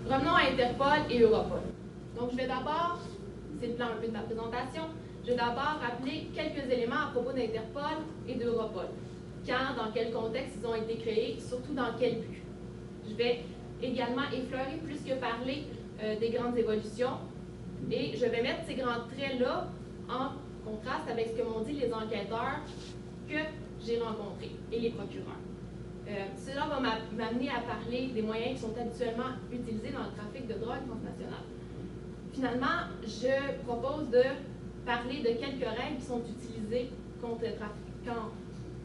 revenons à Interpol et Europol. Donc, je vais d'abord, c'est le plan un peu de ma présentation, je vais d'abord rappeler quelques éléments à propos d'Interpol et d'Europol. Quand, dans quel contexte ils ont été créés, surtout dans quel but. Je vais également effleurer plus que parler des grandes évolutions et je vais mettre ces grands traits-là en contraste avec ce que m'ont dit les enquêteurs que j'ai rencontrés et les procureurs. Cela va m'amener à parler des moyens qui sont habituellement utilisés dans le trafic de drogue transnational. Finalement, je propose de parler de quelques règles qui sont utilisées contre le trafiquant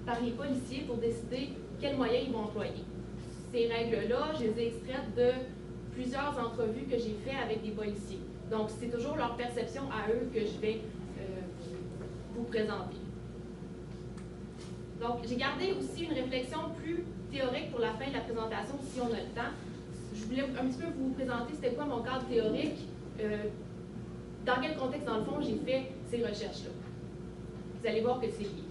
par les policiers pour décider quels moyens ils vont employer. Ces règles-là, je les ai extraites de plusieurs entrevues que j'ai faites avec des policiers. Donc, c'est toujours leur perception à eux que je vais vous présenter. Donc, j'ai gardé aussi une réflexion plus théorique pour la fin de la présentation, si on a le temps. Je voulais un petit peu vous présenter c'était quoi mon cadre théorique, dans quel contexte, dans le fond, j'ai fait ces recherches-là. Vous allez voir que c'est lié.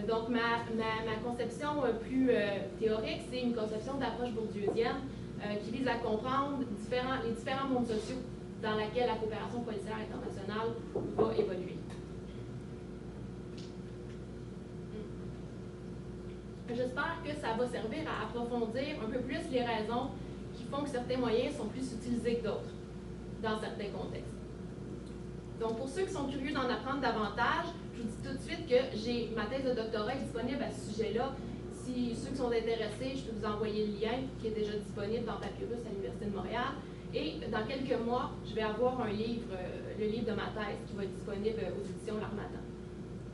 Donc, ma conception plus théorique, c'est une conception d'approche bourdieusienne qui vise à comprendre les différents mondes sociaux dans lesquels la coopération policière internationale va évoluer. J'espère que ça va servir à approfondir un peu plus les raisons qui font que certains moyens sont plus utilisés que d'autres dans certains contextes. Donc, pour ceux qui sont curieux d'en apprendre davantage, je vous dis tout de suite que j'ai ma thèse de doctorat disponible à ce sujet-là. Si ceux qui sont intéressés, je peux vous envoyer le lien qui est déjà disponible dans Papyrus à l'Université de Montréal. Et dans quelques mois, je vais avoir un livre, le livre de ma thèse, qui va être disponible aux éditions L'Harmattan.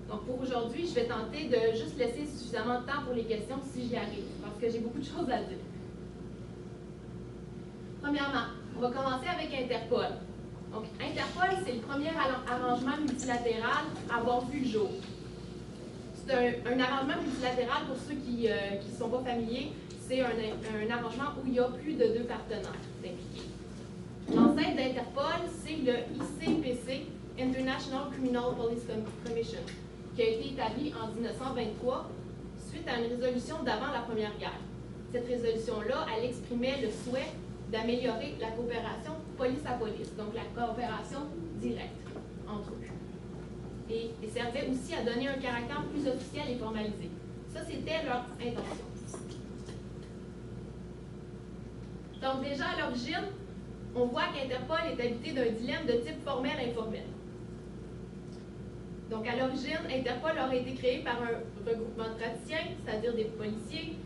Donc, pour aujourd'hui, je vais tenter de juste laisser suffisamment de temps pour les questions si j'y arrive, parce que j'ai beaucoup de choses à dire. Premièrement, on va commencer avec Interpol. Donc, Interpol, c'est le premier arrangement multilatéral à avoir vu le jour. C'est un arrangement multilatéral, pour ceux qui ne sont pas familiers, c'est un arrangement où il y a plus de 2 partenaires impliqués. L'ancêtre d'Interpol, c'est le ICPC, International Criminal Police Commission, qui a été établi en 1923 suite à une résolution d'avant la Première Guerre. Cette résolution-là, elle exprimait le souhait d'améliorer la coopération police à police, donc la coopération directe entre eux. Et servait aussi à donner un caractère plus officiel et formalisé. Ça, c'était leur intention. Donc déjà, à l'origine, on voit qu'Interpol est habité d'un dilemme de type formel-informel. Donc, à l'origine, Interpol aurait été créé par un regroupement de praticiens, c'est-à-dire des policiers,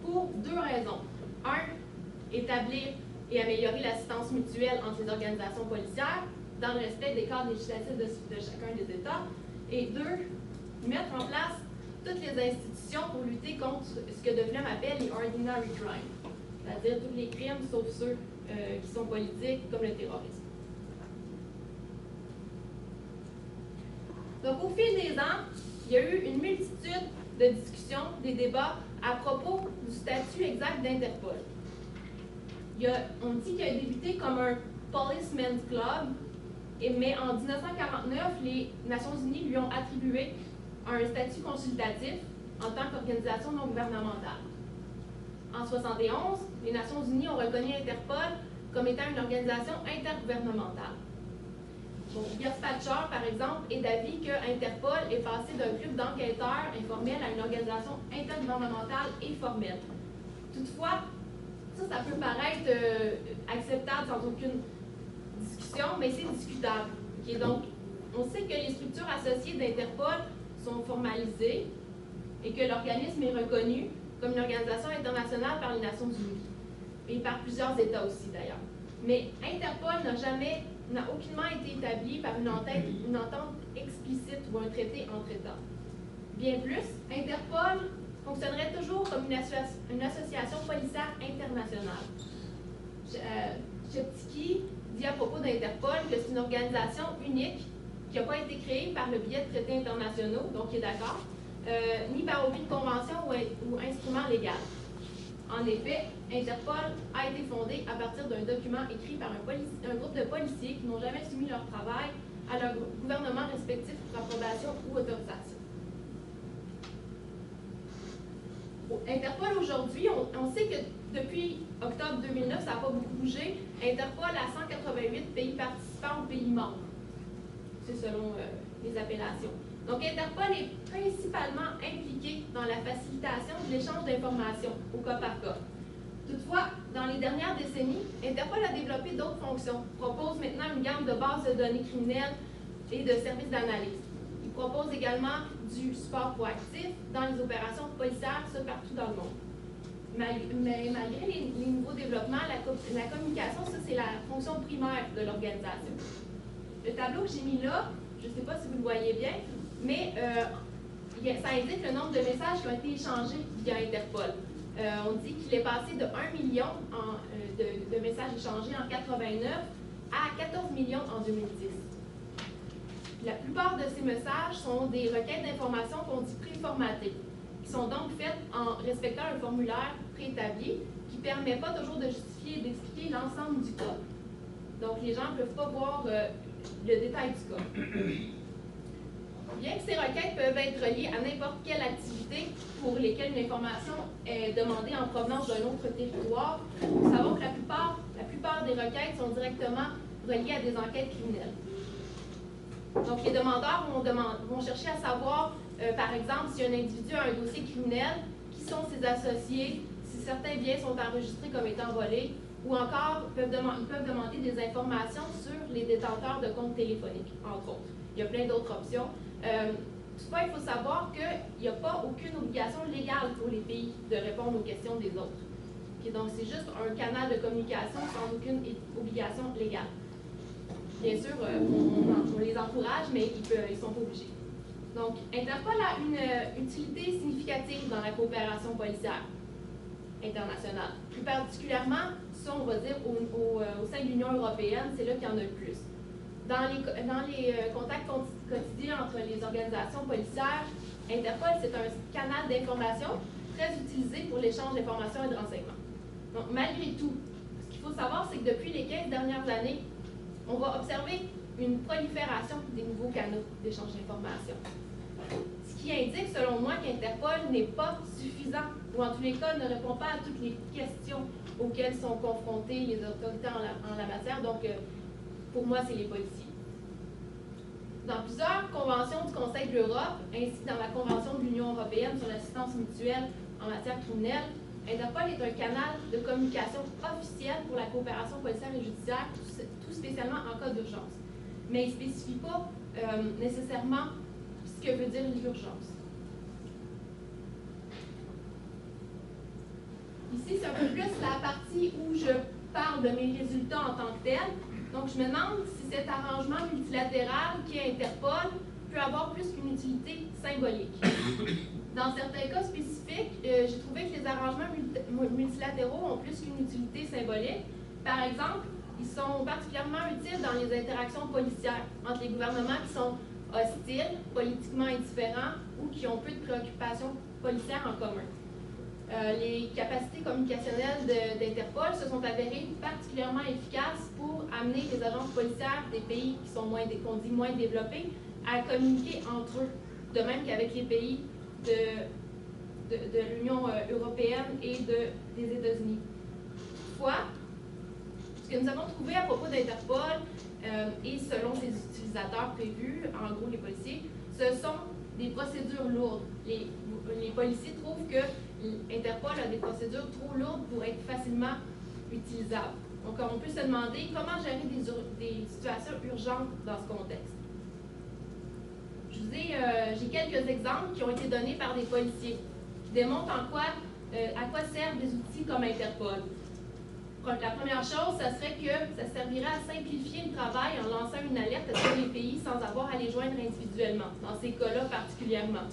pour 2 raisons. 1, établir et améliorer l'assistance mutuelle entre les organisations policières dans le respect des cadres législatifs de chacun des États. Et 2, mettre en place toutes les institutions pour lutter contre ce que De Flem appelle les ordinary crimes, c'est-à-dire tous les crimes sauf ceux qui sont politiques, comme le terrorisme. Donc, au fil des ans, il y a eu une multitude de discussions, des débats à propos du statut exact d'Interpol. On dit qu'il a débuté comme un policeman's club, mais en 1949, les Nations Unies lui ont attribué un statut consultatif en tant qu'organisation non gouvernementale. En 1971, les Nations Unies ont reconnu Interpol comme étant une organisation intergouvernementale. Donc, Gerspacher, par exemple, est d'avis que Interpol est passé d'un groupe d'enquêteurs informels à une organisation intergouvernementale et formelle. Toutefois, ça peut paraître acceptable sans aucune discussion, mais c'est discutable. Okay? Donc, on sait que les structures associées d'Interpol sont formalisées et que l'organisme est reconnu comme une organisation internationale par les Nations Unies et par plusieurs États aussi, d'ailleurs. Mais Interpol n'a aucunement été établi par une entente explicite ou un traité entre États. Bien plus, Interpol fonctionnerait toujours comme une association policière internationale. Cheptiki dit à propos d'Interpol que c'est une organisation unique qui n'a pas été créée par le biais de traités internationaux, donc il est d'accord, ni par aucune convention ou instrument légal. En effet, Interpol a été fondé à partir d'un document écrit par un groupe de policiers qui n'ont jamais soumis leur travail à leur gouvernement respectif pour approbation ou autorisation. Interpol aujourd'hui, on sait que depuis octobre 2009, ça n'a pas beaucoup bougé. Interpol a 188 pays participants ou pays membres. C'est selon les appellations. Donc, Interpol est principalement impliqué dans la facilitation de l'échange d'informations au cas par cas. Toutefois, dans les dernières décennies, Interpol a développé d'autres fonctions, propose maintenant une gamme de bases de données criminelles et de services d'analyse. Il propose également du support proactif dans les opérations policières, ça partout dans le monde. Mais malgré les nouveaux développements, la communication, ça c'est la fonction primaire de l'organisation. Le tableau que j'ai mis là, je ne sais pas si vous le voyez bien, mais ça indique le nombre de messages qui ont été échangés via Interpol. On dit qu'il est passé de 1 million de messages échangés en 89 à 14 millions en 2010. La plupart de ces messages sont des requêtes d'informations qu'on dit préformatées, qui sont donc faites en respectant un formulaire préétabli qui ne permet pas toujours de justifier et d'expliquer l'ensemble du cas. Donc, les gens ne peuvent pas voir le détail du cas. Bien que ces requêtes peuvent être reliées à n'importe quelle activité pour lesquelles une information est demandée en provenance d'un autre territoire, nous savons que la plupart des requêtes sont directement reliées à des enquêtes criminelles. Donc, les demandeurs vont chercher à savoir, par exemple, si un individu a un dossier criminel, qui sont ses associés, si certains biens sont enregistrés comme étant volés, ou encore, ils peuvent demander des informations sur les détenteurs de comptes téléphoniques, entre autres. Il y a plein d'autres options. Toutefois, il faut savoir qu'il n'y a pas aucune obligation légale pour les pays de répondre aux questions des autres. Okay, donc, c'est juste un canal de communication sans aucune obligation légale. Bien sûr, on les encourage, mais ils ne sont pas obligés. Donc, Interpol a une utilité significative dans la coopération policière internationale. Plus particulièrement, ça, on va dire, au sein de l'Union européenne, c'est là qu'il y en a le plus. Dans les contacts quotidiens entre les organisations policières, Interpol, c'est un canal d'information très utilisé pour l'échange d'informations et de renseignements. Donc, malgré tout, ce qu'il faut savoir, c'est que depuis les 15 dernières années, on va observer une prolifération des nouveaux canaux d'échange d'informations. Ce qui indique, selon moi, qu'Interpol n'est pas suffisant, ou en tous les cas ne répond pas à toutes les questions auxquelles sont confrontées les autorités en la matière. Donc, pour moi, c'est les policiers. Dans plusieurs conventions du Conseil de l'Europe, ainsi que dans la Convention de l'Union européenne sur l'assistance mutuelle en matière criminelle, Interpol est un canal de communication officiel pour la coopération policière et judiciaire, tout spécialement en cas d'urgence. Mais il ne spécifie pas nécessairement ce que veut dire l'urgence. Ici, c'est un peu plus la partie où je parle de mes résultats en tant que tels. Donc, je me demande si cet arrangement multilatéral qui est Interpol peut avoir plus qu'une utilité symbolique. Dans certains cas spécifiques, j'ai trouvé que les arrangements multilatéraux ont plus qu'une utilité symbolique. Par exemple, ils sont particulièrement utiles dans les interactions policières entre les gouvernements qui sont hostiles, politiquement indifférents ou qui ont peu de préoccupations policières en commun. Les capacités communicationnelles d'Interpol se sont avérées particulièrement efficaces pour amener les agences policières des pays qui sont qu'on dit moins développés à communiquer entre eux, de même qu'avec les pays de l'Union européenne et des États-Unis. Toutefois, ce que nous avons trouvé à propos d'Interpol et selon ses utilisateurs prévus, en gros les policiers, ce sont des procédures lourdes. Les policiers trouvent que Interpol a des procédures trop lourdes pour être facilement utilisables. Donc, on peut se demander comment gérer des situations urgentes dans ce contexte. J'ai quelques exemples qui ont été donnés par des policiers qui démontrent à quoi servent des outils comme Interpol. La première chose, ça serait que ça servirait à simplifier le travail en lançant une alerte à tous les pays sans avoir à les joindre individuellement, dans ces cas-là particulièrement.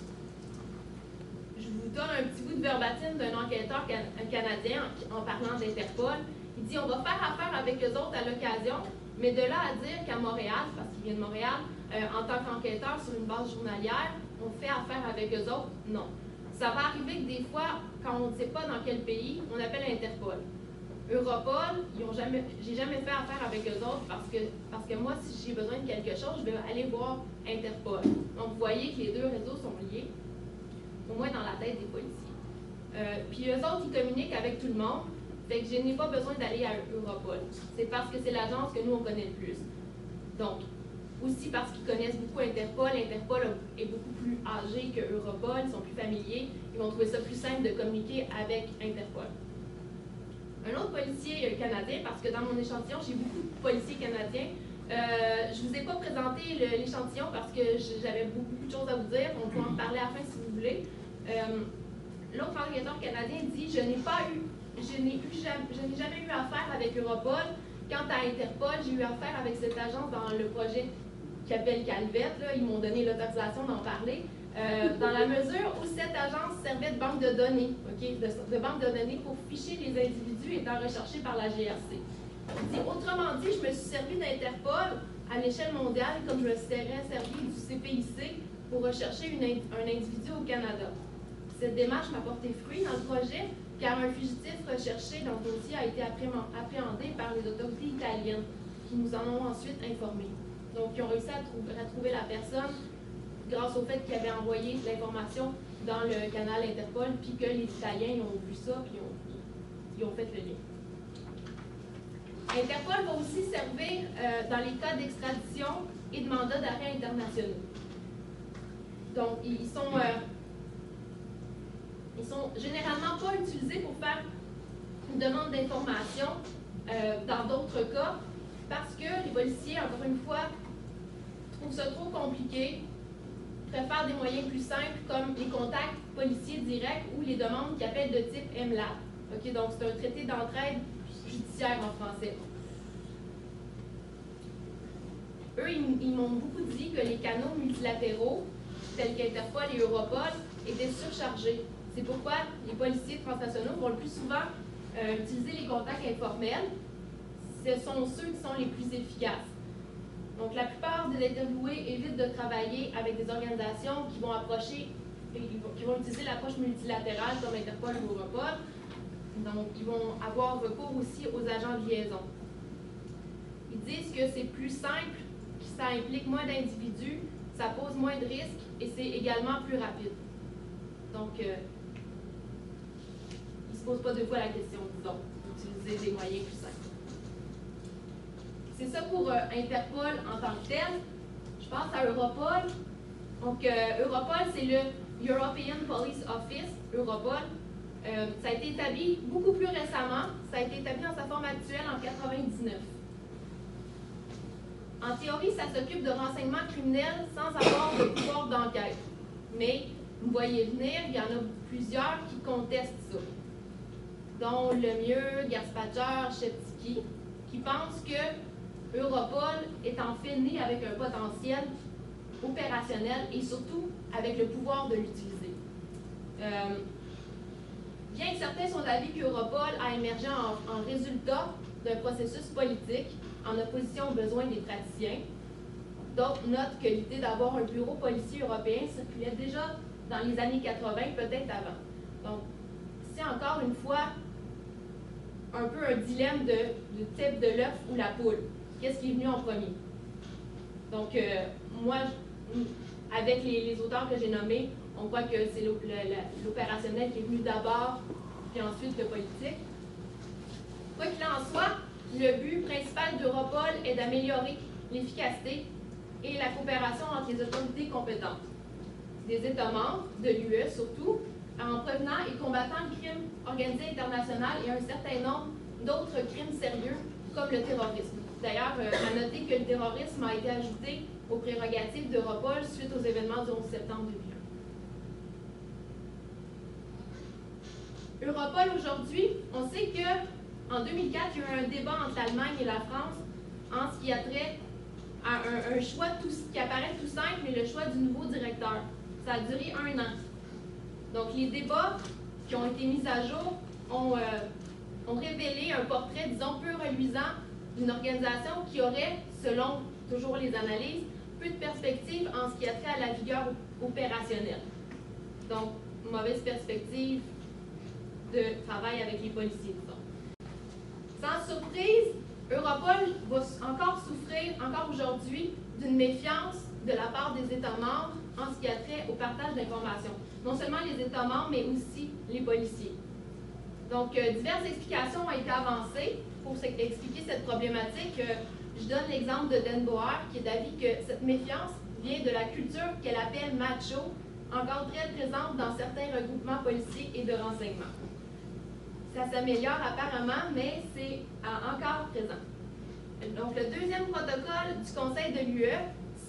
Je vous donne un petit bout de verbatim d'un enquêteur canadien en parlant d'Interpol. Il dit « On va faire affaire avec eux autres à l'occasion, mais de là à dire qu'à Montréal, parce qu'il vient de Montréal, en tant qu'enquêteur sur une base journalière, on fait affaire avec eux autres, non. Ça va arriver que des fois, quand on ne sait pas dans quel pays, on appelle Interpol. Europol, j'ai jamais fait affaire avec eux autres parce que moi, si j'ai besoin de quelque chose, je vais aller voir Interpol. Donc, vous voyez que les deux réseaux sont liés, au moins dans la tête des policiers. Puis eux autres, ils communiquent avec tout le monde. Fait que je n'ai pas besoin d'aller à Europol. C'est parce que c'est l'agence que nous, on connaît le plus. Donc, aussi parce qu'ils connaissent beaucoup Interpol. Interpol est beaucoup plus âgé que Europol, ils sont plus familiers. Ils vont trouver ça plus simple de communiquer avec Interpol. Un autre policier canadien, parce que dans mon échantillon, j'ai beaucoup de policiers canadiens. Je ne vous ai pas présenté l'échantillon parce que j'avais beaucoup de choses à vous dire. On peut en parler à la fin si vous voulez. L'autre enquêteur canadien dit « Je n'ai jamais eu affaire avec Europol. Quant à Interpol, j'ai eu affaire avec cette agence dans le projet qui s'appelle Calvette. Là, ils m'ont donné l'autorisation d'en parler. Dans la mesure où cette agence servait de banque de données, de banque de données pour ficher les individus étant recherchés par la GRC. Autrement dit, je me suis servi d'Interpol à l'échelle mondiale comme je me serais servi du CPIC pour rechercher un individu au Canada. Cette démarche m'a porté fruit dans le projet car un fugitif recherché dans le dossier a été appréhendé par les autorités italiennes qui nous en ont ensuite informés. Donc, ils ont réussi à trouver la personne grâce au fait qu'ils avaient envoyé l'information dans le canal Interpol, puis que les Italiens ont vu ça, puis ils ont fait le lien. Interpol va aussi servir dans les cas d'extradition et de mandats d'arrêt internationaux. Donc, ils sont généralement pas utilisés pour faire une demande d'information dans d'autres cas, parce que les policiers, encore une fois, trouvent ça trop compliqué, préfèrent des moyens plus simples comme les contacts policiers directs ou les demandes qui appellent de type MLAT. Donc, c'est un traité d'entraide judiciaire en français. Eux, ils m'ont beaucoup dit que les canaux multilatéraux, tels qu'Interpol et Europol, étaient surchargés. C'est pourquoi les policiers transnationaux vont le plus souvent utiliser les contacts informels. Ce sont ceux qui sont les plus efficaces. Donc, la plupart des interviewés évitent de travailler avec des organisations qui vont utiliser l'approche multilatérale comme Interpol ou Europol. Donc, ils vont avoir recours aussi aux agents de liaison. Ils disent que c'est plus simple, que ça implique moins d'individus, ça pose moins de risques et c'est également plus rapide. Donc, ils ne se posent pas deux fois la question, disons, d'utiliser des moyens plus simples. C'est ça pour Interpol en tant que tel. Je passe à Europol. Donc, Europol, c'est le European Police Office, Europol. Ça a été établi beaucoup plus récemment. Ça a été établi dans sa forme actuelle en 1999. En théorie, ça s'occupe de renseignements criminels sans avoir de pouvoir d'enquête. Mais, vous voyez venir, il y en a plusieurs qui contestent ça, dont Lemieux, Gaspacher, Sheptiki, qui pensent que Europol est en fait né avec un potentiel opérationnel et surtout avec le pouvoir de l'utiliser. Bien que certains sont d'avis qu'Europol a émergé en résultat d'un processus politique en opposition aux besoins des praticiens, d'autres notent que l'idée d'avoir un bureau policier européen circulait déjà dans les années 80, peut-être avant. Donc, c'est encore une fois un peu un dilemme de type de l'œuf ou la poule. Qu'est-ce qui est venu en premier? Donc, moi, avec les auteurs que j'ai nommés, on voit que c'est l'opérationnel qui est venu d'abord, puis ensuite le politique. Quoi qu'il en soit, le but principal d'Europol est d'améliorer l'efficacité et la coopération entre les autorités compétentes des États membres, de l'UE surtout, en prévenant et combattant le crime organisé international et un certain nombre d'autres crimes sérieux comme le terrorisme. D'ailleurs, à noter que le terrorisme a été ajouté aux prérogatives d'Europol suite aux événements du 11 septembre 2001. Europol aujourd'hui, on sait qu'en 2004, il y a eu un débat entre l'Allemagne et la France en ce qui a trait à un choix qui apparaît tout simple, mais le choix du nouveau directeur. Ça a duré 1 an. Donc, les débats qui ont été mis à jour ont révélé un portrait, disons, peu reluisant d'une organisation qui aurait, selon toujours les analyses, peu de perspectives en ce qui a trait à la vigueur opérationnelle. Donc, mauvaise perspective de travail avec les policiers, disons. Sans surprise, Europol va encore souffrir, encore aujourd'hui, d'une méfiance de la part des États membres en ce qui a trait au partage d'informations. non seulement les États membres, mais aussi les policiers. Donc, diverses explications ont été avancées pour expliquer cette problématique. Je donne l'exemple de Dan Boer, qui est d'avis que cette méfiance vient de la culture qu'elle appelle macho, encore très présente dans certains regroupements policiers et de renseignement. Ça s'améliore apparemment, mais c'est encore présent. Donc, le deuxième protocole du Conseil de l'UE,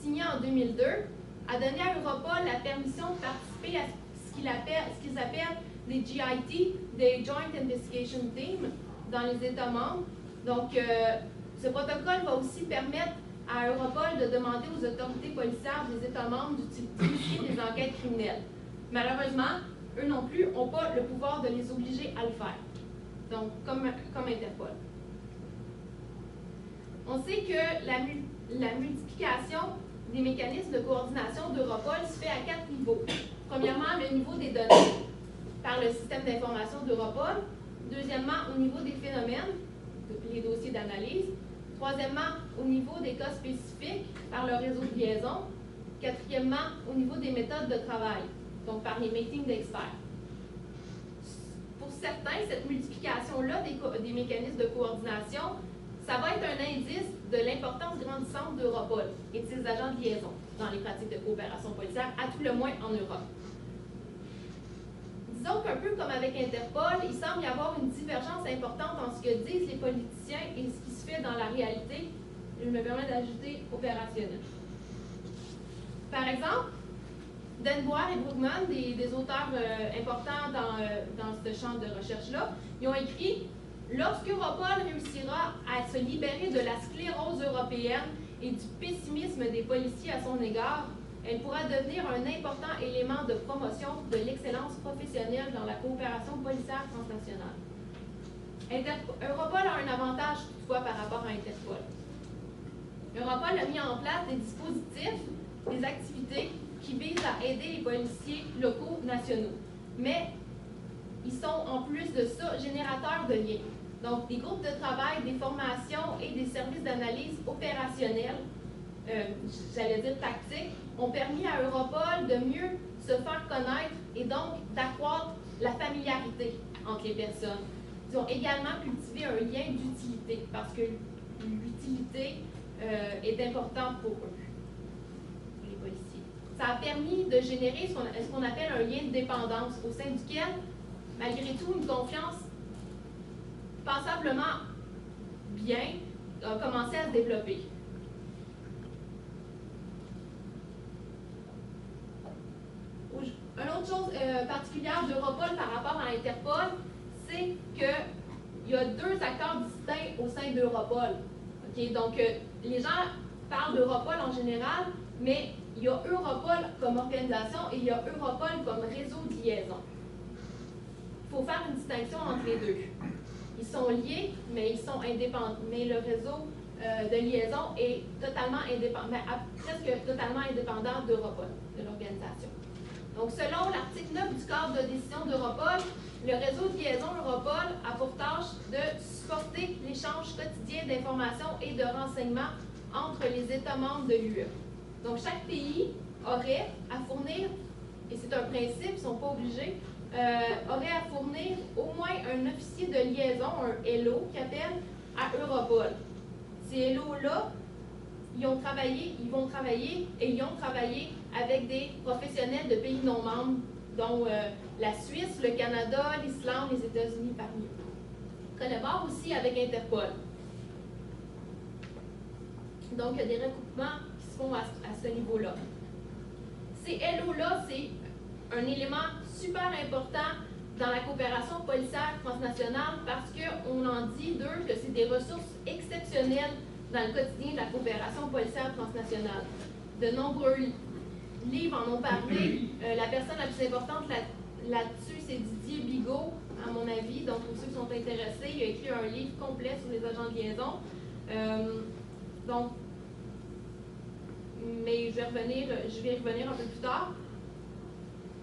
signé en 2002, a donné à Europol la permission de participer à ce qu'ils appellent des GIT, des Joint Investigation Team, dans les États membres. Donc, ce protocole va aussi permettre à Europol de demander aux autorités policières des États membres d'utiliser des enquêtes criminelles. Malheureusement, eux non plus n'ont pas le pouvoir de les obliger à le faire. Donc, comme Interpol. On sait que la multiplication des mécanismes de coordination d'Europol se fait à 4 niveaux. Premièrement, le niveau des données par le système d'information d'Europol. Deuxièmement, au niveau des phénomènes, les dossiers d'analyse. Troisièmement, au niveau des cas spécifiques par le réseau de liaison. Quatrièmement, au niveau des méthodes de travail, donc par les meetings d'experts. Pour certains, cette multiplication-là des mécanismes de coordination, ça va être un indice de l'importance grandissante d'Europol et de ses agents de liaison dans les pratiques de coopération policière, à tout le moins en Europe. Disons qu'un peu comme avec Interpol, il semble y avoir une divergence importante entre ce que disent les politiciens et ce qui se fait dans la réalité. Je me permets d'ajouter opérationnel. Par exemple, Dan Boer et Brugman, des auteurs importants dans ce champ de recherche-là, ils ont écrit « Lorsque Europol réussira à se libérer de la sclérose européenne et du pessimisme des policiers à son égard, elle pourra devenir un important élément de promotion de l'excellence professionnelle dans la coopération policière transnationale. » Europol a un avantage toutefois par rapport à Interpol. Europol a mis en place des dispositifs, des activités qui visent à aider les policiers locaux nationaux. Mais ils sont en plus de ça générateurs de liens. Donc, des groupes de travail, des formations et des services d'analyse opérationnels, j'allais dire tactiques, ont permis à Europol de mieux se faire connaître et donc d'accroître la familiarité entre les personnes. Ils ont également cultivé un lien d'utilité parce que l'utilité est importante pour eux, les policiers. Ça a permis de générer ce qu'on appelle un lien de dépendance au sein duquel, malgré tout, une confiance passablement bien a commencé à se développer. Une autre chose particulière d'Europol par rapport à Interpol, c'est qu'il y a deux acteurs distincts au sein d'Europol. Okay? Donc, les gens parlent d'Europol en général, mais il y a Europol comme organisation et il y a Europol comme réseau de liaison. Il faut faire une distinction entre les deux. Ils sont liés, mais ils sont indépendants. Mais le réseau de liaison est totalement indépendant, presque totalement indépendant d'Europol, de l'organisation. Donc, selon l'article 9 du cadre de décision d'Europol, le réseau de liaison Europol a pour tâche de supporter l'échange quotidien d'informations et de renseignements entre les États membres de l'UE. Donc, chaque pays aurait à fournir, et c'est un principe, ils ne sont pas obligés, aurait à fournir au moins un officier de liaison, un LO, qui appelle à Europol. Ces LO-là, ils vont travailler avec des professionnels de pays non membres, dont la Suisse, le Canada, l'Islande, les États-Unis parmi eux. Ils collaborent aussi avec Interpol. Donc, il y a des recoupements qui se font à ce niveau-là. Ces LO-là, c'est un élément super important dans la coopération policière transnationale parce qu'on en dit d'eux que c'est des ressources exceptionnelles dans le quotidien de la coopération policière transnationale. De nombreux livres en ont parlé. La personne la plus importante là-dessus, c'est Didier Bigot, à mon avis. Donc, pour ceux qui sont intéressés, il a écrit un livre complet sur les agents de liaison. Mais je vais y revenir un peu plus tard.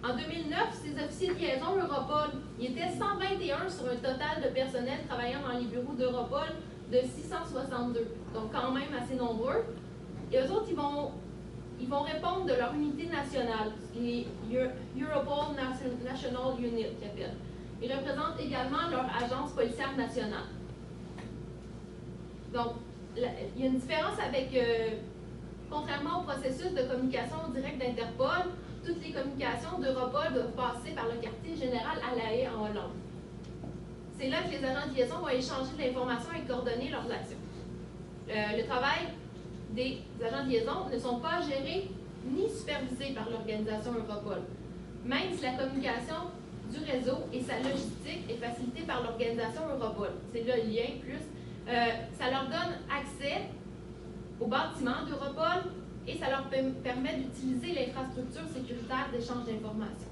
En 2009, ces officiers de liaison Europol, ils étaient 121 sur un total de personnel travaillant dans les bureaux d'Europol de 662. Donc, quand même assez nombreux. Et eux autres, ils vont répondre de leur unité nationale, les Europol National Unit, qu'ils appellent. Ils représentent également leur agence policière nationale. Donc, il y a une différence avec, contrairement au processus de communication directe d'Interpol, toutes les communications d'Europol doivent passer par le quartier général à La Haye en Hollande. C'est là que les agents de liaison vont échanger de l'information et coordonner leurs actions. Le travail des agents de liaison ne sont pas gérés ni supervisés par l'organisation Europol, même si la communication du réseau et sa logistique est facilitée par l'organisation Europol. C'est là le lien plus. Ça leur donne accès aux bâtiments d'Europol et ça leur permet d'utiliser l'infrastructure sécuritaire d'échange d'informations.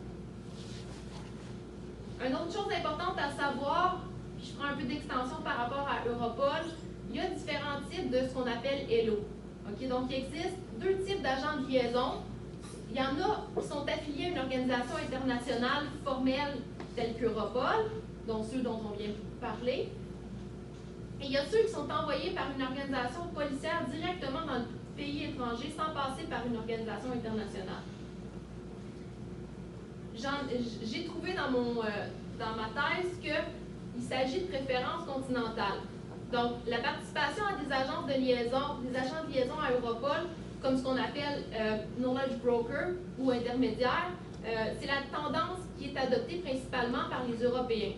Une autre chose importante à savoir, puis je prends un peu d'extension par rapport à Europol, il y a différents types de ce qu'on appelle ELO. Okay? Donc, il existe deux types d'agents de liaison. Il y en a qui sont affiliés à une organisation internationale formelle telle qu'Europol, dont ceux dont on vient de parler. Et il y a ceux qui sont envoyés par une organisation policière directement dans le pays étranger sans passer par une organisation internationale. J'ai trouvé dans ma thèse qu'il s'agit de préférences continentales. Donc, la participation à des agences de liaison, des agents de liaison à Europol, comme ce qu'on appelle knowledge broker ou intermédiaire, c'est la tendance qui est adoptée principalement par les Européens.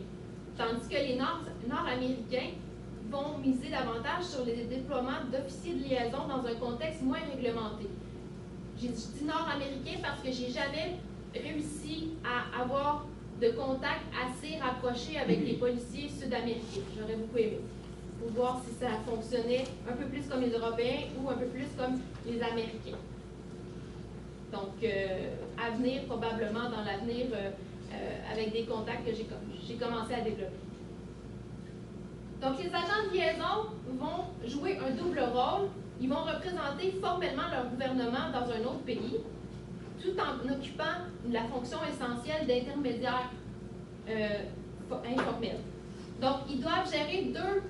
Tandis que les Nord-Américains vont miser davantage sur les déploiements d'officiers de liaison dans un contexte moins réglementé. J'ai dit Nord-Américain parce que j'ai jamais réussi à avoir de contact assez rapproché avec les policiers sud-américains. J'aurais beaucoup aimé pour voir si ça fonctionnait un peu plus comme les Européens ou un peu plus comme les Américains. Donc, à venir, probablement dans l'avenir, avec des contacts que j'ai commencé à développer. Donc, les agents de liaison vont jouer un double rôle. Ils vont représenter formellement leur gouvernement dans un autre pays, tout en occupant la fonction essentielle d'intermédiaire informel. Donc, ils doivent gérer deux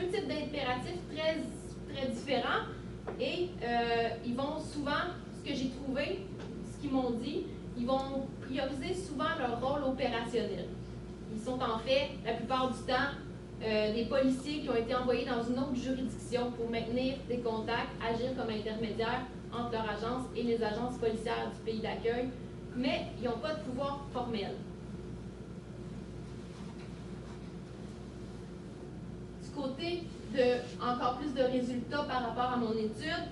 types d'impératifs très différents et ils vont souvent, ce que j'ai trouvé, ce qu'ils m'ont dit, ils vont prioriser souvent leur rôle opérationnel. Ils sont en fait, la plupart du temps, des policiers qui ont été envoyés dans une autre juridiction pour maintenir des contacts, agir comme intermédiaires entre leur agence et les agences policières du pays d'accueil, mais ils n'ont pas de pouvoir formel. Du côté de encore plus de résultats par rapport à mon étude,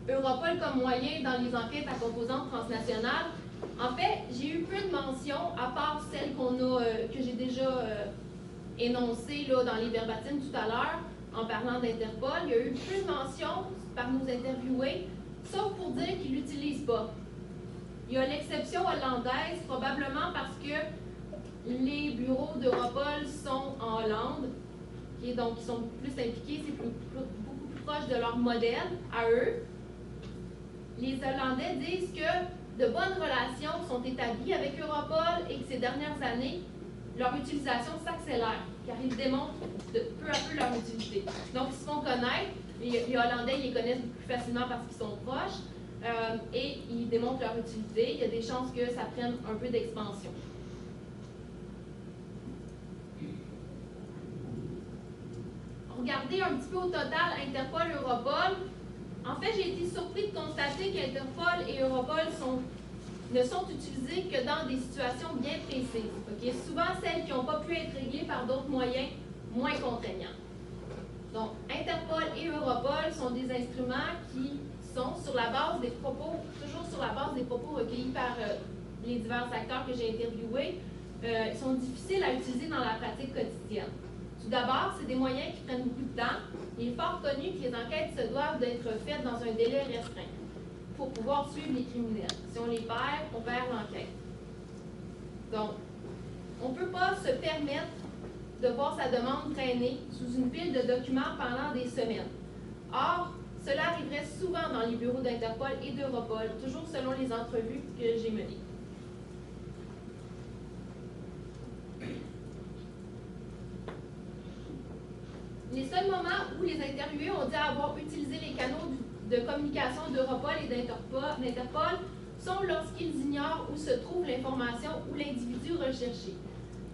Europol comme moyen dans les enquêtes à composantes transnationales, en fait, j'ai eu peu de mentions, à part celles que j'ai déjà énoncées là, dans les verbatims tout à l'heure, en parlant d'Interpol. Il y a eu peu de mentions par nos interviewés, sauf pour dire qu'ils ne l'utilisent pas. Il y a l'exception hollandaise, probablement parce que les bureaux d'Europol sont en Hollande, et donc ils sont plus impliqués, c'est beaucoup plus proche de leur modèle à eux. Les Hollandais disent que de bonnes relations sont établies avec Europol et que ces dernières années, leur utilisation s'accélère, car ils démontrent peu à peu leur utilité. Donc, ils se font connaître, les Hollandais ils les connaissent beaucoup plus facilement parce qu'ils sont proches, et ils démontrent leur utilité. Il y a des chances que ça prenne un peu d'expansion. Regardez un petit peu au total Interpol, Europol. En fait, j'ai été surpris de constater qu'Interpol et Europol ne sont utilisés que dans des situations bien précises. Okay? Souvent celles qui n'ont pas pu être réglées par d'autres moyens moins contraignants. Donc, Interpol et Europol sont des instruments qui sont sur la base des propos, toujours sur la base des propos recueillis par les divers acteurs que j'ai interviewés, sont difficiles à utiliser dans la pratique quotidienne. Tout d'abord, c'est des moyens qui prennent beaucoup de temps. Il est fort connu que les enquêtes se doivent d'être faites dans un délai restreint pour pouvoir suivre les criminels. Si on les perd, on perd l'enquête. Donc, on ne peut pas se permettre de voir sa demande traîner sous une pile de documents pendant des semaines. Or, cela arriverait souvent dans les bureaux d'Interpol et d'Europol, toujours selon les entrevues que j'ai menées. Les seuls moments où les interviewés ont dit avoir utilisé les canaux de communication d'Europol et d'Interpol sont lorsqu'ils ignorent où se trouve l'information ou l'individu recherché.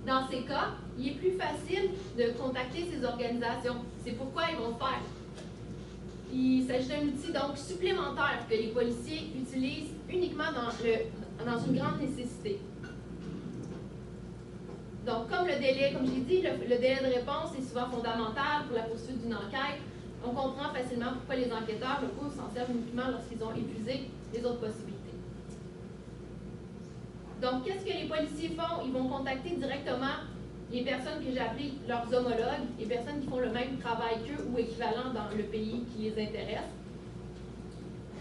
Dans ces cas, il est plus facile de contacter ces organisations. C'est pourquoi ils vont le faire. Il s'agit d'un outil donc supplémentaire que les policiers utilisent uniquement dans une grande nécessité. Donc, comme le délai, comme j'ai dit, le délai de réponse est souvent fondamental pour la poursuite d'une enquête. On comprend facilement pourquoi les enquêteurs locaux s'en servent uniquement lorsqu'ils ont épuisé les autres possibilités. Donc, qu'est-ce que les policiers font? Ils vont contacter directement les personnes que j'ai appelées leurs homologues, les personnes qui font le même travail qu'eux ou équivalent dans le pays qui les intéresse.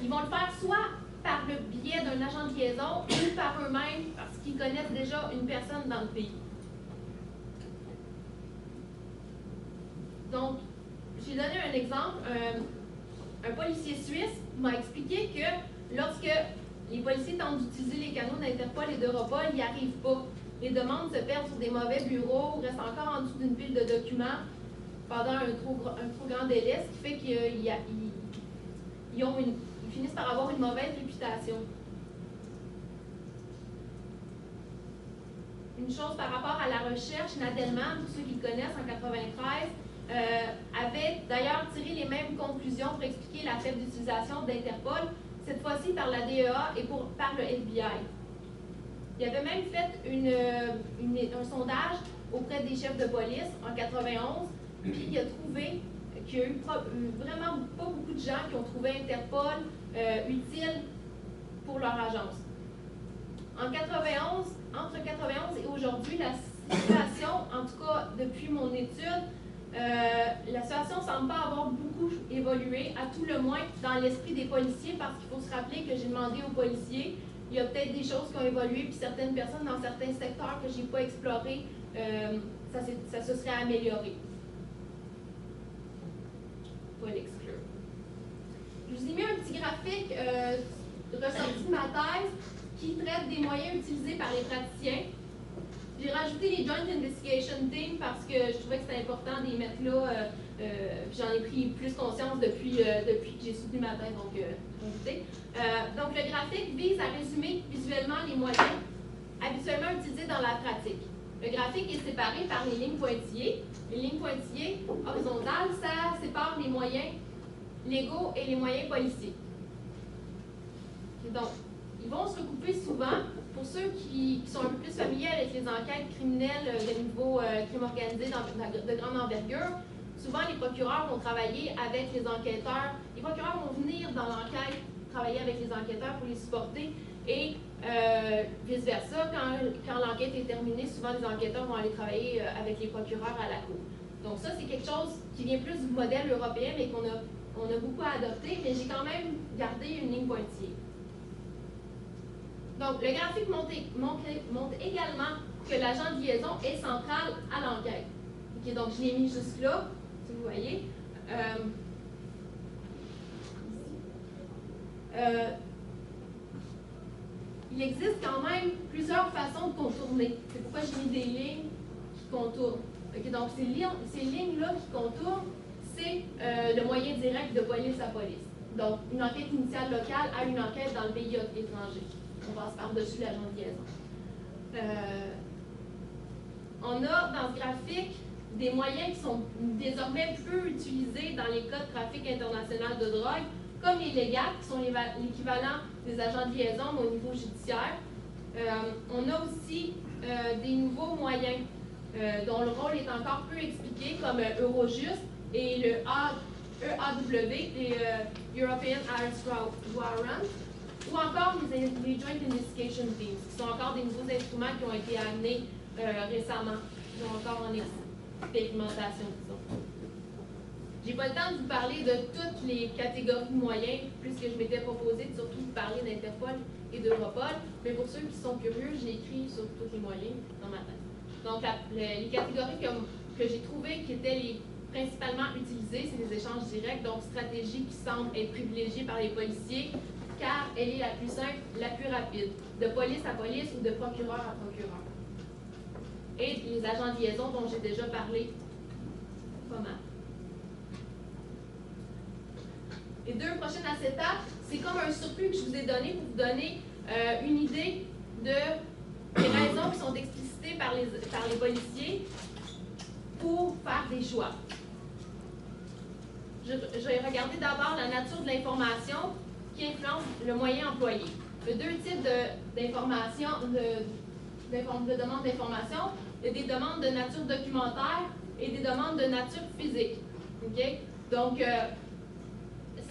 Ils vont le faire soit par le biais d'un agent de liaison ou par eux-mêmes parce qu'ils connaissent déjà une personne dans le pays. Donc, j'ai donné un exemple. Un policier suisse m'a expliqué que lorsque les policiers tentent d'utiliser les canaux d'Interpol et d'Europol, ils n'y arrivent pas. Les demandes se perdent sur des mauvais bureaux, restent encore en dessous d'une pile de documents pendant un trop grand délai, ce qui fait qu'ils finissent par avoir une mauvaise réputation. Une chose par rapport à la recherche, Nadelman, pour ceux qui le connaissent, en 1993, avait d'ailleurs tiré les mêmes conclusions pour expliquer la faible utilisation d'Interpol, cette fois-ci par la DEA et par le FBI. Il avait même fait un sondage auprès des chefs de police en 1991, puis il a trouvé qu'il y a eu vraiment pas beaucoup de gens qui ont trouvé Interpol utile pour leur agence. Entre 1991 et aujourd'hui, la situation, en tout cas depuis mon étude, la situation ne semble pas avoir beaucoup évolué, à tout le moins dans l'esprit des policiers, parce qu'il faut se rappeler que j'ai demandé aux policiers, il y a peut-être des choses qui ont évolué, puis certaines personnes dans certains secteurs que je n'ai pas explorés, ça se serait amélioré. Pas l'exclure. Je vous ai mis un petit graphique ressorti de ma thèse qui traite des moyens utilisés par les praticiens. J'ai rajouté les Joint Investigation Team parce que je trouvais que c'était important de les mettre là. J'en ai pris plus conscience depuis que j'ai soutenu ma thèse, donc rajouté. Donc le graphique vise à résumer visuellement les moyens habituellement utilisés dans la pratique. Le graphique est séparé par les lignes pointillées. Les lignes pointillées horizontales, ça sépare les moyens légaux et les moyens policiers. Et donc, ils vont se recouper souvent. Pour ceux qui sont un peu plus familiers avec les enquêtes criminelles de niveau crime organisé de grande envergure, souvent les procureurs vont travailler avec les enquêteurs. Les procureurs vont venir dans l'enquête, travailler avec les enquêteurs pour les supporter et vice-versa. Quand l'enquête est terminée, souvent les enquêteurs vont aller travailler avec les procureurs à la cour. Donc ça, c'est quelque chose qui vient plus du modèle européen, mais qu'on a beaucoup à adopter, mais j'ai quand même gardé une ligne pointillée. Donc, le graphique montre également que l'agent de liaison est central à l'enquête. Okay, donc, je l'ai mis juste là, si vous voyez. Il existe quand même plusieurs façons de contourner. C'est pourquoi j'ai mis des lignes qui contournent. Okay, donc, ces lignes-là qui contournent, c'est le moyen direct de police à police. Donc, une enquête initiale locale à une enquête dans le pays étranger. On passe par-dessus l'agent de liaison. On a dans ce graphique des moyens qui sont désormais peu utilisés dans les cas de trafic international de drogue, comme les légats, qui sont l'équivalent des agents de liaison mais au niveau judiciaire. On a aussi des nouveaux moyens dont le rôle est encore peu expliqué, comme Eurojust et le EAW, les European Arrest Warrant, ou encore les Joint Investigation Teams, qui sont encore des nouveaux instruments qui ont été amenés récemment, qui sont encore en expérimentation, disons. J'ai pas le temps de vous parler de toutes les catégories de moyens, puisque je m'étais proposé de surtout vous parler d'Interpol et d'Europol, mais pour ceux qui sont curieux, j'ai écrit sur tous les moyens dans ma tête. Donc, les catégories que j'ai trouvées qui étaient les principalement utilisées, c'est les échanges directs, donc stratégie qui semble être privilégiée par les policiers, car elle est la plus simple, la plus rapide, de police à police ou de procureur à procureur. Et les agents de liaison dont j'ai déjà parlé pas mal. Les deux prochaines étapes, c'est comme un surplus que je vous ai donné pour vous donner une idée des raisons qui sont explicitées par les policiers pour faire des choix. Je vais regarder d'abord la nature de l'information qui influence le moyen employé. Il y a deux types de demandes d'information. Il y a des demandes de nature documentaire et des demandes de nature physique. Okay? Donc,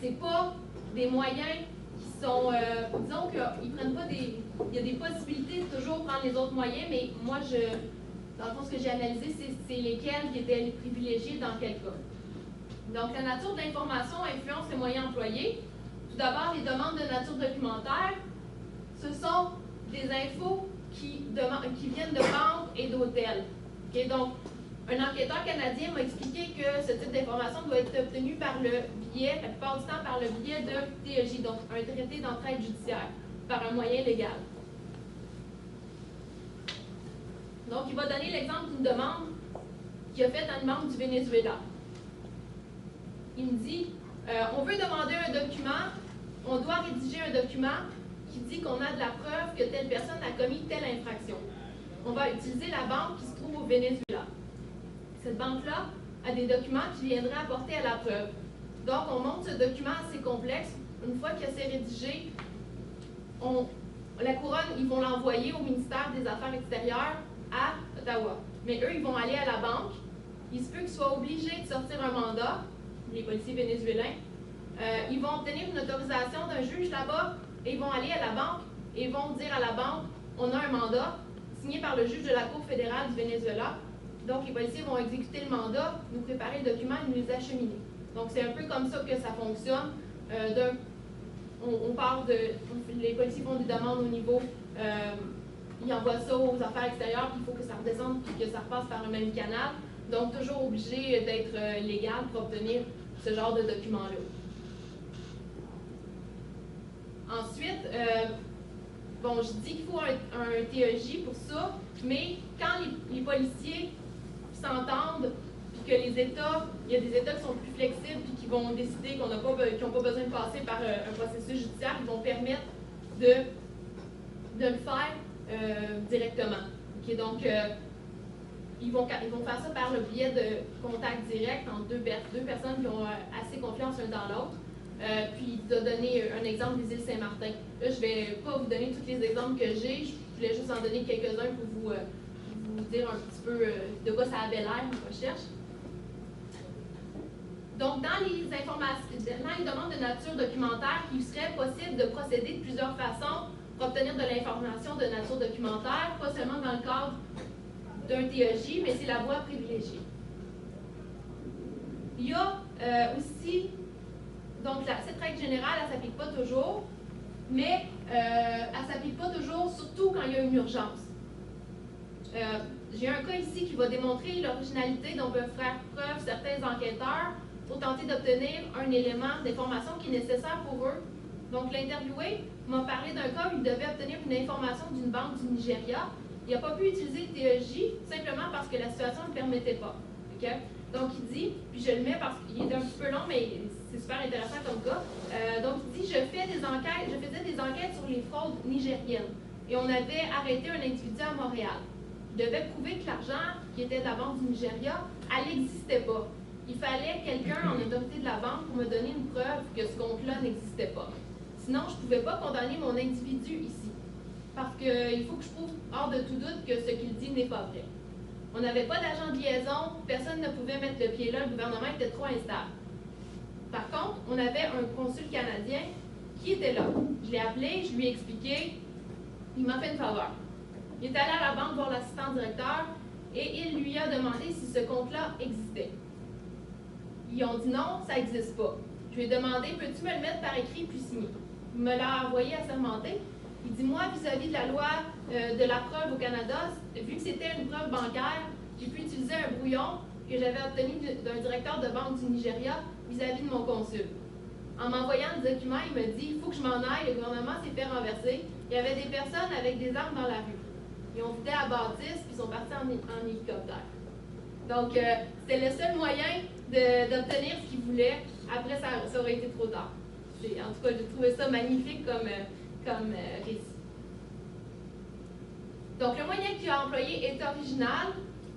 c'est pas des moyens qui sont, disons qu'ils prennent pas des, il y a des possibilités de toujours prendre les autres moyens, mais moi, dans le fond, ce que j'ai analysé, c'est lesquels qui étaient les privilégiés dans quel cas. Donc, la nature de l'information influence les moyens employés. Tout d'abord, les demandes de nature documentaire, ce sont des infos qui viennent de banques et d'hôtels. Okay? Donc, un enquêteur canadien m'a expliqué que ce type d'information doit être obtenu par le biais, la plupart du temps, par le biais de TEJ, donc un traité d'entraide judiciaire, par un moyen légal. Donc, il va donner l'exemple d'une demande qu'il a faite à une banque du Venezuela. Il me dit, on veut demander un document, on doit rédiger un document qui dit qu'on a de la preuve que telle personne a commis telle infraction. On va utiliser la banque qui se trouve au Venezuela. Cette banque-là a des documents qui viendraient apporter à la preuve. Donc, on monte ce document assez complexe. Une fois que c'est rédigé, la couronne, ils vont l'envoyer au ministère des Affaires extérieures à Ottawa. Mais eux, ils vont aller à la banque. Il se peut qu'ils soient obligés de sortir un mandat, les policiers vénézuéliens. Ils vont obtenir une autorisation d'un juge là-bas et ils vont aller à la banque et ils vont dire à la banque, on a un mandat signé par le juge de la Cour fédérale du Venezuela. Donc, les policiers vont exécuter le mandat, nous préparer le document et nous les acheminer. Donc, c'est un peu comme ça que ça fonctionne. Les policiers font des demandes au niveau, ils envoient ça aux affaires extérieures, puis il faut que ça redescende, puis que ça repasse par le même canal. Donc, toujours obligé d'être légal pour obtenir ce genre de document-là. Ensuite, je dis qu'il faut un TEJ pour ça, mais quand les policiers s'entendent, puis que les États, il y a des États qui sont plus flexibles, puis qui vont décider qu'ils n'ont pas besoin de passer par un processus judiciaire, ils vont permettre de le faire directement. Okay, donc, ils vont faire ça par le biais de contact direct entre deux personnes qui ont assez confiance l'un dans l'autre. Puis, il a donné un exemple des îles Saint-Martin. Là, je ne vais pas vous donner tous les exemples que j'ai, je voulais juste en donner quelques-uns pour vous dire un petit peu de quoi ça avait l'air, une recherche. Donc, dans les demandes de nature documentaire, il serait possible de procéder de plusieurs façons pour obtenir de l'information de nature documentaire, pas seulement dans le cadre d'un TEJ, mais c'est la voie privilégiée. Il y a aussi, donc cette règle générale, elle ne s'applique pas toujours, mais elle ne s'applique pas toujours, surtout quand il y a une urgence. J'ai un cas ici qui va démontrer l'originalité dont peuvent faire preuve certains enquêteurs pour tenter d'obtenir un élément d'information qui est nécessaire pour eux. Donc, l'interviewé m'a parlé d'un cas où il devait obtenir une information d'une banque du Nigeria. Il n'a pas pu utiliser le TEJ simplement parce que la situation ne le permettait pas. Okay? Donc, il dit, puis je le mets parce qu'il est un petit peu long, mais c'est super intéressant comme cas. Donc, il dit, je faisais des enquêtes sur les fraudes nigériennes. Et on avait arrêté un individu à Montréal. Il devait prouver que l'argent qui était de la banque du Nigeria, elle n'existait pas. Il fallait quelqu'un en autorité de la banque pour me donner une preuve que ce compte-là n'existait pas. Sinon, je ne pouvais pas condamner mon individu ici. Parce qu'il faut que je prouve hors de tout doute que ce qu'il dit n'est pas vrai. On n'avait pas d'agent de liaison, personne ne pouvait mettre le pied là, le gouvernement était trop instable. Par contre, on avait un consul canadien qui était là. Je l'ai appelé, je lui ai expliqué, il m'a fait une faveur. Il est allé à la banque voir l'assistant directeur et il lui a demandé si ce compte-là existait. Ils ont dit non, ça n'existe pas. Je lui ai demandé, peux-tu me le mettre par écrit puis signer? Il me l'a envoyé assermenté. Il dit, moi, vis-à-vis de la loi de la preuve au Canada, vu que c'était une preuve bancaire, j'ai pu utiliser un brouillon que j'avais obtenu d'un directeur de banque du Nigeria vis-à-vis de mon consul. En m'envoyant le document, il me dit, il faut que je m'en aille, le gouvernement s'est fait renverser. Il y avait des personnes avec des armes dans la rue. Ils ont vidé à bâtisse, puis ils sont partis en hélicoptère. Donc, c'était le seul moyen d'obtenir ce qu'ils voulaient. Après, ça aurait été trop tard. En tout cas, j'ai trouvé ça magnifique comme récit. Donc, le moyen qu'il a employé est original,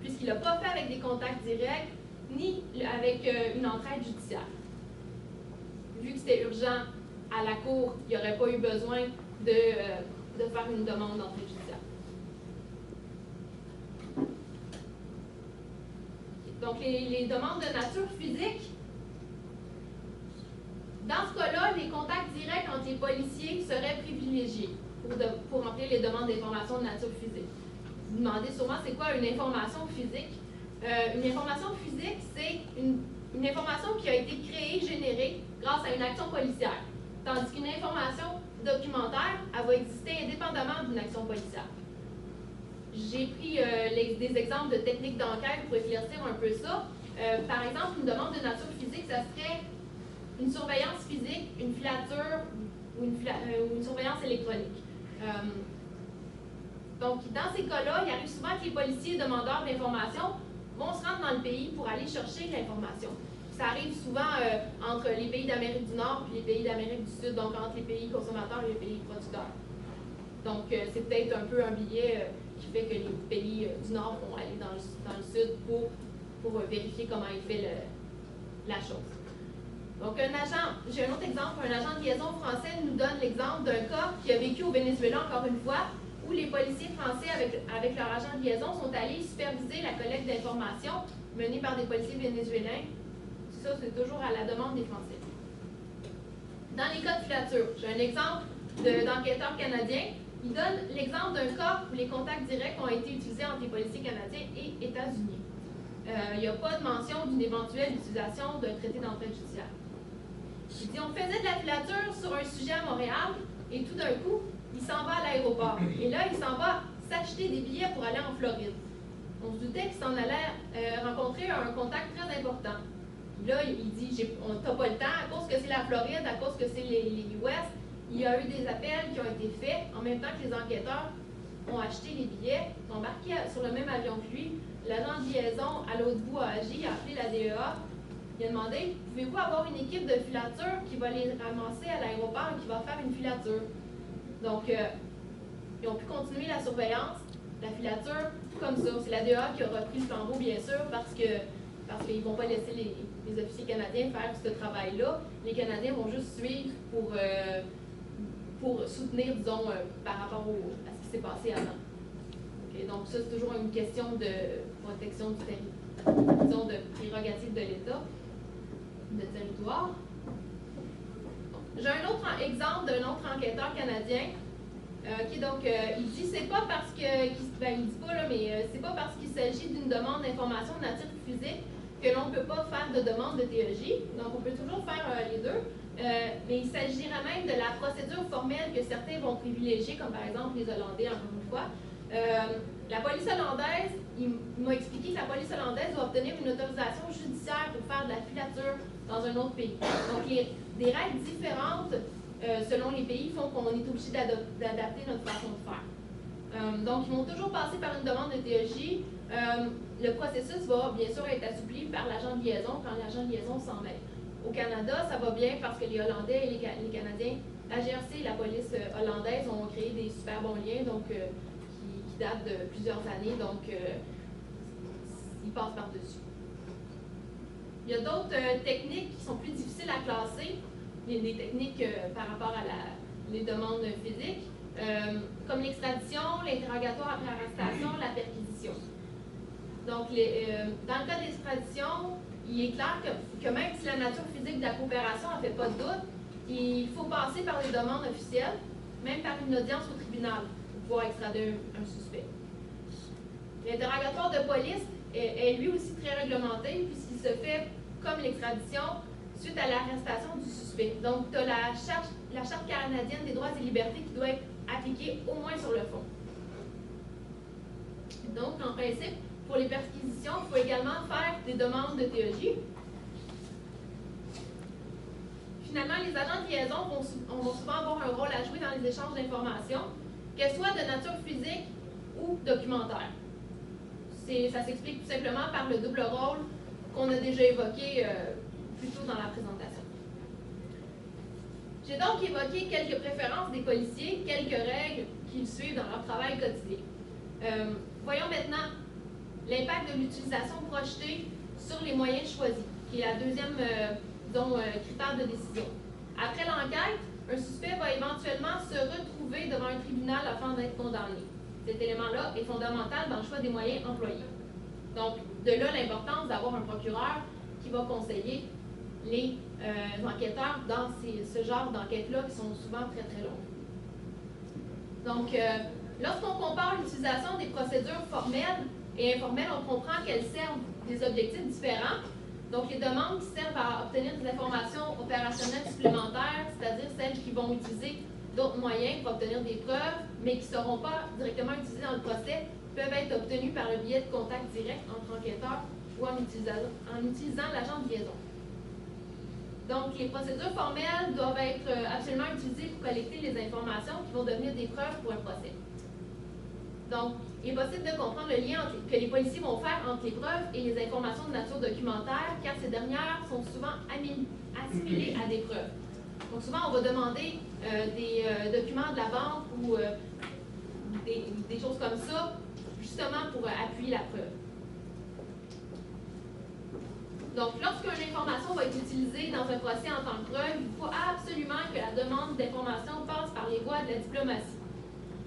puisqu'il n'a pas fait avec des contacts directs, ni avec une entraide judiciaire. Vu que c'était urgent à la cour, il n'y aurait pas eu besoin de faire une demande d'entraide judiciaire. Donc, les demandes de nature physique, dans ce cas-là, les contacts directs entre les policiers seraient privilégiés pour remplir les demandes d'information de nature physique. Vous vous demandez sûrement c'est quoi une information physique. Une information physique, c'est une information qui a été créée, générée grâce à une action policière. Tandis qu'une information documentaire, elle va exister indépendamment d'une action policière. J'ai pris des exemples de techniques d'enquête pour éclaircir un peu ça. Par exemple, une demande de nature physique, ça serait une surveillance physique, une filature ou une surveillance électronique. Donc, dans ces cas-là, il arrive souvent que les policiers demandeurs d'informations vont se rendre dans le pays pour aller chercher l'information. Ça arrive souvent entre les pays d'Amérique du Nord et les pays d'Amérique du Sud, donc entre les pays consommateurs et les pays producteurs. Donc, c'est peut-être un peu un biais qui fait que les pays du Nord vont aller dans le Sud pour vérifier comment il fait la chose. Donc, j'ai un autre exemple, un agent de liaison français nous donne l'exemple d'un cas qui a vécu au Venezuela, encore une fois, où les policiers français, avec leur agent de liaison, sont allés superviser la collecte d'informations menée par des policiers vénézuéliens. Ça, c'est toujours à la demande des Français. Dans les cas de filature, j'ai un exemple d'enquêteur canadien. Il donne l'exemple d'un cas où les contacts directs ont été utilisés entre les policiers canadiens et États-Unis. Il n'y a pas de mention d'une éventuelle utilisation d'un traité d'entraide judiciaire. Il dit, on faisait de la filature sur un sujet à Montréal, et tout d'un coup, il s'en va à l'aéroport. Et là, il s'en va s'acheter des billets pour aller en Floride. On se doutait qu'il s'en allait rencontrer un contact très important. Là, il dit, t'as pas le temps, à cause que c'est la Floride, à cause que c'est les US, il y a eu des appels qui ont été faits en même temps que les enquêteurs ont acheté les billets, ont embarqué sur le même avion que lui. L'agent de liaison à l'autre bout a agi, il a appelé la DEA. Il a demandé, pouvez-vous avoir une équipe de filature qui va les ramasser à l'aéroport et qui va faire une filature? Donc, ils ont pu continuer la surveillance, la filature, comme ça. C'est la DEA qui a repris le flambeau, bien sûr, parce qu'ils ne vont pas laisser les officiers canadiens faire ce travail-là. Les Canadiens vont juste suivre pour soutenir, disons, par rapport à ce qui s'est passé avant. Okay, donc, ça, c'est toujours une question de protection du territoire, disons, de prérogative de l'État, de territoire. J'ai un autre exemple d'un autre enquêteur canadien qui il dit c'est pas parce que il dit pas là, mais c'est pas parce qu'il s'agit d'une demande d'information de nature physique que l'on ne peut pas faire de demande de TEJ. Donc on peut toujours faire les deux, mais il s'agirait même de la procédure formelle que certains vont privilégier, comme par exemple les Hollandais, encore une fois. La police hollandaise, il m'a expliqué que la police hollandaise doit obtenir une autorisation judiciaire pour faire de la filature dans un autre pays. Donc, des règles différentes selon les pays font qu'on est obligé d'adapter notre façon de faire. Donc, ils vont toujours passer par une demande de TEJ. Le processus va bien sûr être assoupli par l'agent de liaison quand l'agent de liaison s'en mêle. Au Canada, ça va bien parce que les Hollandais et les Canadiens, la GRC et la police hollandaise ont créé des super bons liens, donc qui datent de plusieurs années, donc ils passent par-dessus. Il y a d'autres techniques qui sont plus difficiles à classer, des techniques par rapport à les demandes physiques, comme l'extradition, l'interrogatoire après arrestation, la perquisition. Donc, dans le cas de l'extradition, il est clair que même si la nature physique de la coopération ne fait pas de doute, il faut passer par les demandes officielles, même par une audience au tribunal, pour pouvoir extrader un suspect. L'interrogatoire de police est lui aussi très réglementé, puisqu'il se fait comme l'extradition suite à l'arrestation du suspect. Donc, tu as la Charte canadienne des droits et libertés qui doit être appliquée au moins sur le fond. Donc, en principe, pour les perquisitions, il faut également faire des demandes de TEJ. Finalement, les agents de liaison vont souvent avoir un rôle à jouer dans les échanges d'informations, qu'elles soient de nature physique ou documentaire. Ça s'explique tout simplement par le double rôle qu'on a déjà évoqué plus tôt dans la présentation. J'ai donc évoqué quelques préférences des policiers, quelques règles qu'ils suivent dans leur travail quotidien. Voyons maintenant l'impact de l'utilisation projetée sur les moyens choisis, qui est la deuxième critère de décision. Après l'enquête, un suspect va éventuellement se retrouver devant un tribunal afin d'être condamné. Cet élément-là est fondamental dans le choix des moyens employés. Donc, de là l'importance d'avoir un procureur qui va conseiller les enquêteurs dans ce genre d'enquêtes-là qui sont souvent très, très longues. Donc, lorsqu'on compare l'utilisation des procédures formelles et informelles, on comprend qu'elles servent des objectifs différents. Donc, les demandes qui servent à obtenir des informations opérationnelles supplémentaires, c'est-à-dire celles qui vont utiliser d'autres moyens pour obtenir des preuves, mais qui ne seront pas directement utilisées dans le procès, peuvent être obtenues par le biais de contacts directs entre enquêteurs ou en utilisant l'agent de liaison. Donc, les procédures formelles doivent être absolument utilisées pour collecter les informations qui vont devenir des preuves pour un procès. Donc, il est possible de comprendre le lien que les policiers vont faire entre les preuves et les informations de nature documentaire, car ces dernières sont souvent assimilées à des preuves. Donc, souvent, on va demander des documents de la banque ou des choses comme ça, justement pour appuyer la preuve. Donc, lorsqu'une information va être utilisée dans un procès en tant que preuve, il faut absolument que la demande d'information passe par les voies de la diplomatie.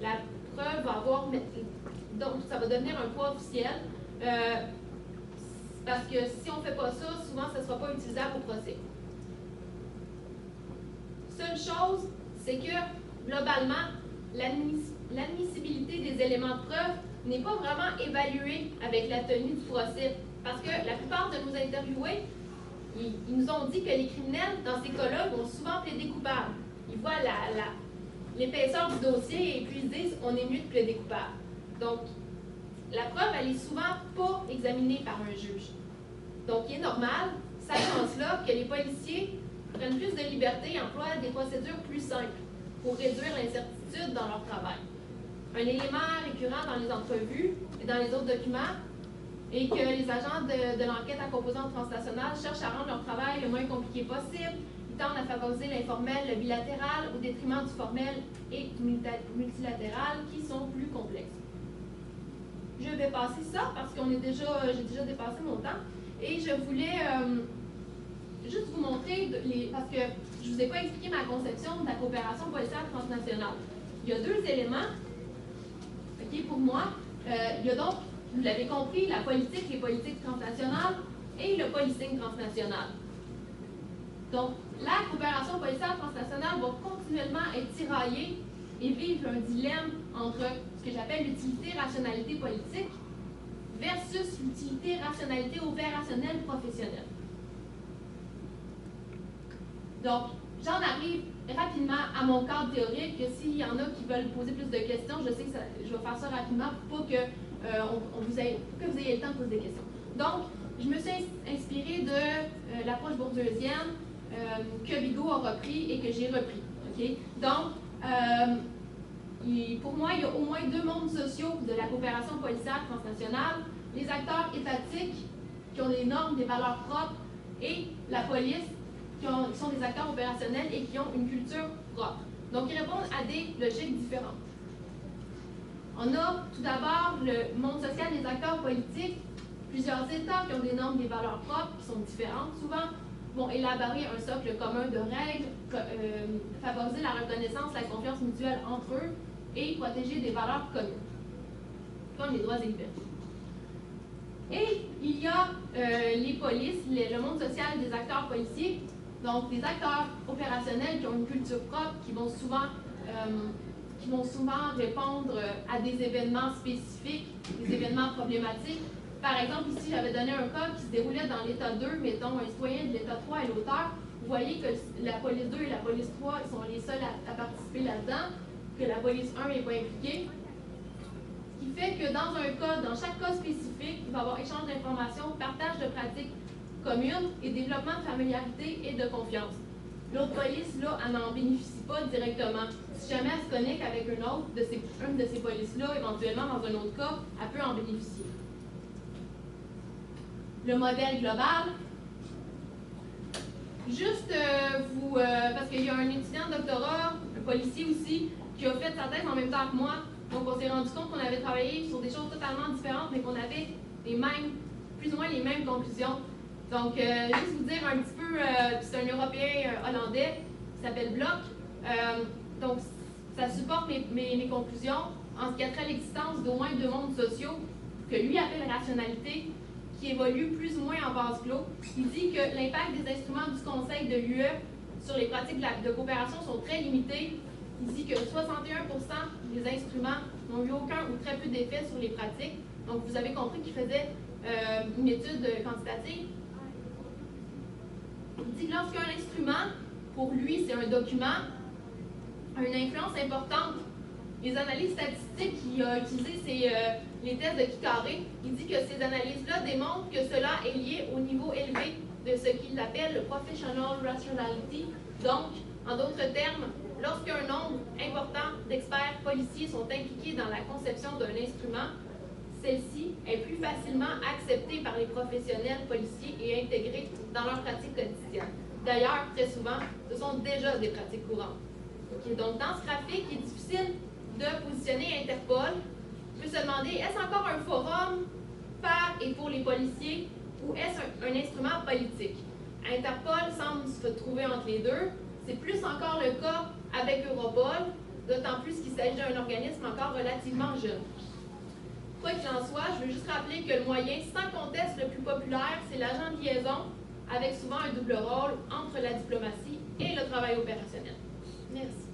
La preuve va avoir, donc ça va devenir un poids officiel, parce que si on ne fait pas ça, souvent ça ne sera pas utilisable au procès. Seule chose, c'est que, globalement, l'admissibilité des éléments de preuve n'est pas vraiment évaluée avec la tenue du procès. Parce que la plupart de nos interviewés, ils nous ont dit que les criminels, dans ces cas-là, vont souvent plaider coupable. Ils voient l'épaisseur du dossier et puis ils disent on est mieux de plaider coupable. Donc, la preuve, elle est souvent pas examinée par un juge. Donc, il est normal, sachant cela, que les policiers prennent plus de liberté et emploient des procédures plus simples pour réduire l'incertitude dans leur travail. Un élément récurrent dans les entrevues et dans les autres documents est que les agents de l'enquête à composante transnationale cherchent à rendre leur travail le moins compliqué possible. Ils tendent à favoriser l'informel, le bilatéral, au détriment du formel et du multilatéral, qui sont plus complexes. Je vais passer ça parce que j'ai déjà dépassé mon temps. Et je voulais juste vous montrer, parce que je ne vous ai pas expliqué ma conception de la coopération policière transnationale. Il y a deux éléments, pour moi. Il y a donc, vous l'avez compris, la politique, les politiques transnationales et le policing transnational. Donc, la coopération policière transnationale va continuellement être tiraillée et vivre un dilemme entre ce que j'appelle l'utilité-rationalité politique versus l'utilité-rationalité opérationnelle professionnelle. Donc, j'en arrive rapidement à mon cadre théorique, que s'il y en a qui veulent poser plus de questions, je sais que je vais faire ça rapidement pour que vous ayez le temps de poser des questions. Donc, je me suis inspirée de l'approche bourdieusien que Bigot a repris et que j'ai repris. Okay? Donc, pour moi, il y a au moins deux mondes sociaux de la coopération policière transnationale. Les acteurs étatiques qui ont des normes, des valeurs propres, et la police qui sont des acteurs opérationnels et qui ont une culture propre. Donc, ils répondent à des logiques différentes. On a tout d'abord le monde social des acteurs politiques. Plusieurs États qui ont des normes, des valeurs propres qui sont différentes, souvent vont élaborer un socle commun de règles, favoriser la reconnaissance, la confiance mutuelle entre eux et protéger des valeurs communes, comme les droits et libertés. Et il y a les polices, le monde social des acteurs policiers, donc des acteurs opérationnels qui ont une culture propre, qui vont souvent répondre à des événements spécifiques, des événements problématiques. Par exemple, ici, j'avais donné un cas qui se déroulait dans l'État 2, mettons un citoyen de l'État 3 et l'auteur. Vous voyez que la police 2 et la police 3 sont les seuls à participer là-dedans, que la police 1 n'est pas impliquée. Ce qui fait que dans chaque cas spécifique, il va y avoir échange d'informations, partage de pratiques communes et développement de familiarité et de confiance. L'autre police, là, elle n'en bénéficie pas directement. Si jamais elle se connecte avec une de ces polices-là, éventuellement, dans un autre cas, elle peut en bénéficier. Le modèle global. Juste parce qu'il y a un étudiant de doctorat, un policier aussi, qui a fait sa thèse en même temps que moi. Donc on s'est rendu compte qu'on avait travaillé sur des choses totalement différentes, mais qu'on avait plus ou moins les mêmes conclusions. Donc juste vous dire un petit peu, c'est un Européen hollandais qui s'appelle Bloch. Donc ça supporte mes conclusions en ce qui a trait à l'existence d'au moins deux mondes sociaux que lui appelle rationalité, qui évolue plus ou moins en vase clos. Il dit que l'impact des instruments du Conseil de l'UE sur les pratiques de coopération sont très limités. Il dit que 61% des instruments n'ont eu aucun ou très peu d'effet sur les pratiques. Donc, vous avez compris qu'il faisait une étude quantitative. Il dit que lorsqu'un instrument, pour lui, c'est un document, a une influence importante. Les analyses statistiques qu'il a utilisées, c'est les tests de Kikaré. Il dit que ces analyses-là démontrent que cela est lié au niveau élevé de ce qu'il appelle le professional rationality. Donc, en d'autres termes, lorsqu'un nombre important d'experts policiers sont impliqués dans la conception d'un instrument, celle-ci est plus facilement acceptée par les professionnels policiers et intégrée dans leur pratique quotidienne. D'ailleurs, très souvent, ce sont déjà des pratiques courantes. Okay, donc, dans ce graphique, il est difficile de positionner Interpol. On peut se demander, est-ce encore un forum par et pour les policiers ou est-ce un instrument politique? Interpol semble se trouver entre les deux. C'est plus encore le cas avec Europol, d'autant plus qu'il s'agit d'un organisme encore relativement jeune. Quoi qu'il en soit, je veux juste rappeler que le moyen sans conteste le plus populaire, c'est l'agent de liaison, avec souvent un double rôle entre la diplomatie et le travail opérationnel. Merci.